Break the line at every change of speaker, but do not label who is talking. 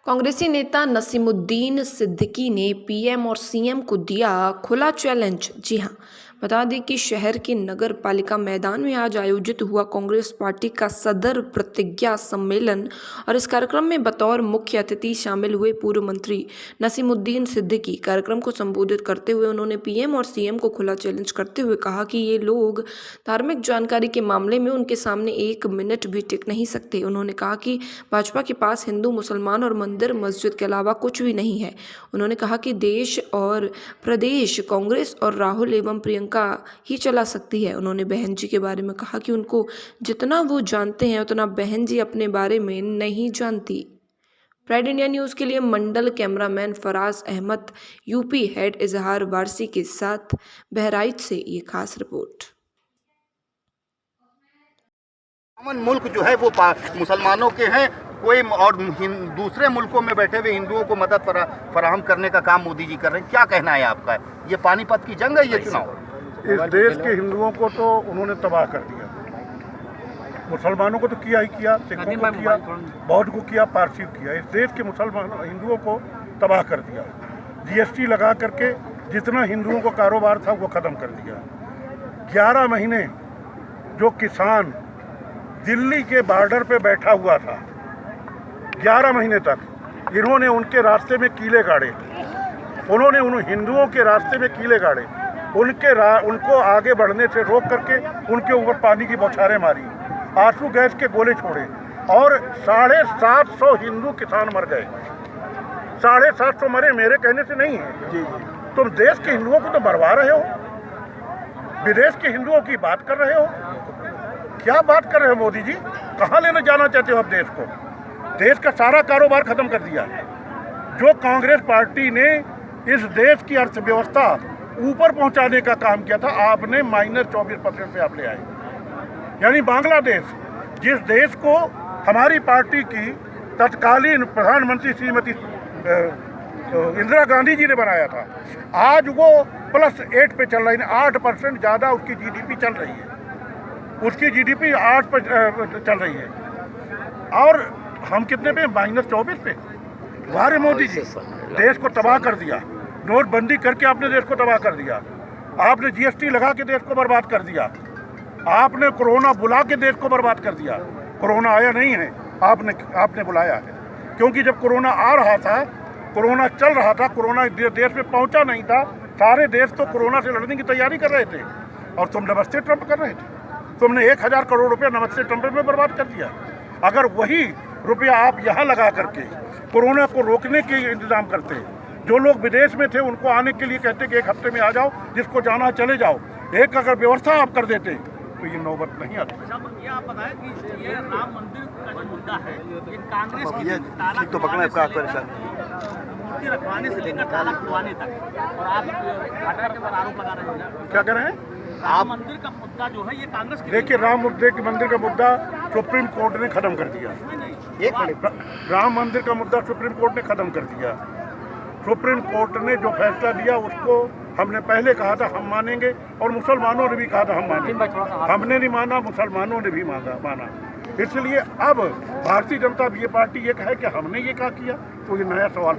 कांग्रेसी नेता नसीमुद्दीन सिद्दीकी ने पीएम और सीएम को दिया खुला चैलेंज। जी हां, बता दें कि शहर के नगर पालिका मैदान में आज आयोजित हुआ कांग्रेस पार्टी का सदर प्रतिज्ञा सम्मेलन और इस कार्यक्रम में बतौर मुख्य अतिथि शामिल हुए पूर्व मंत्री नसीमुद्दीन सिद्दीकी। कार्यक्रम को संबोधित करते हुए उन्होंने पीएम और सीएम को खुला चैलेंज करते हुए कहा कि ये लोग धार्मिक जानकारी के मामले में उनके सामने एक मिनट भी टिक नहीं सकते। उन्होंने कहा कि भाजपा के पास हिंदू, मुसलमान और मंदिर मस्जिद के अलावा कुछ भी नहीं है। उन्होंने कहा कि देश और प्रदेश कांग्रेस और राहुल एवं प्रियंका ही चला सकती है। उन्होंने बहन जी के बारे में कहा कि उनको जितना वो जानते हैं उतना बहन जी अपने बारे में नहीं जानती। प्राइड इंडिया न्यूज़ के लिए Mandal cameraman Faraz Ahmad, UP head Izhar Warsi के साथ बहराइच से ये खास रिपोर्ट।
अमन मुल्क जो है वो मुसलमानों के हैं, कोई और दूसरे मुल्कों में बैठे हुए हिंदुओं को मदद फराहम करने का काम मोदी जी कर रहे हैं। क्या कहना है आपका? ये पानीपत की जंग है, ये चुनाव?
इस देश के हिंदुओं को तो उन्होंने तबाह कर दिया, मुसलमानों को तो किया ही किया, सिखों को किया, बौद्ध को किया, पारसी को किया। इस देश के मुसलमान हिंदुओं को तबाह कर दिया। जीएसटी लगा करके जितना हिंदुओं को कारोबार था वो ख़त्म कर दिया। 11 महीने जो किसान दिल्ली के बॉर्डर पे बैठा हुआ था, 11 महीने तक इन्होंने उनके रास्ते में कीले गाड़े, उन्होंने उन हिंदुओं के रास्ते में कीले गाड़े, उनको आगे बढ़ने से रोक करके उनके ऊपर पानी की बौछारें मारी, आंसू गैस के गोले छोड़े और 750 हिंदू किसान मर गए। 750 मरे मेरे कहने से नहीं है। तुम देश के हिंदुओं को तो मरवा रहे हो, विदेश के हिंदुओं की बात कर रहे हो। क्या बात कर रहे हो मोदी जी? कहाँ लेने जाना चाहते हो आप देश को? देश का सारा कारोबार खत्म कर दिया। जो कांग्रेस पार्टी ने इस देश की अर्थव्यवस्था ऊपर पहुंचाने का काम किया था, आपने -24% पे आप ले आए। यानी बांग्लादेश, जिस देश को हमारी पार्टी की तत्कालीन प्रधानमंत्री श्रीमती इंदिरा गांधी जी ने बनाया था, आज वो +8 पे चल रही है। 8% ज़्यादा उसकी जीडीपी चल रही है, उसकी जीडीपी 8 पर चल रही है और हम कितने पे? -24 पे। वारे मोदी जी, देश को तबाह कर दिया। नोटबंदी करके आपने देश को तबाह कर दिया। आपने जीएसटी लगा के देश को बर्बाद कर दिया। आपने कोरोना बुला के देश को बर्बाद कर दिया। कोरोना आया नहीं है, आपने बुलाया है। क्योंकि जब कोरोना आ रहा था, कोरोना चल रहा था, कोरोना देश में पहुंचा नहीं था, सारे देश तो कोरोना से लड़ने की तैयारी कर रहे थे और तुम नमस्ते ट्रंप कर रहे थे। तुमने 1000 करोड़ रुपया नमस्ते ट्रंप में बर्बाद कर दिया। अगर वही रुपया आप यहाँ लगा करके कोरोना को रोकने के इंतजाम करते, जो लोग विदेश में थे उनको आने के लिए कहते कि 1 हफ्ते में आ जाओ, जिसको जाना चले जाओ, एक अगर व्यवस्था आप कर देते तो ये नौबत नहीं आती।
ये आप बताएं कि ये राम मंदिर का जो मुद्दा है, ये कांग्रेस की
ये
ताला
तो पकड़ा है
मूर्ति रखवाने से लेकर ताला खुलवाने तक, और आप भाजपा के ऊपर आरोप लगा रहे हैं।
क्या कह रहे हैं?
राम मंदिर का मुद्दा जो है ये कांग्रेस की।
देखिए, राम मंदिर का मुद्दा सुप्रीम कोर्ट ने खत्म कर दिया।
एक मिनट,
राम मंदिर का मुद्दा सुप्रीम कोर्ट ने खत्म कर दिया। सुप्रीम कोर्ट ने जो फैसला दिया उसको हमने पहले कहा था हम मानेंगे, और मुसलमानों ने भी कहा था हम मानेंगे। हमने नहीं माना, मुसलमानों ने भी माना। इसलिए अब भारतीय जनता पार्टी ये कहे कि हमने ये क्या किया, तो ये नया सवाल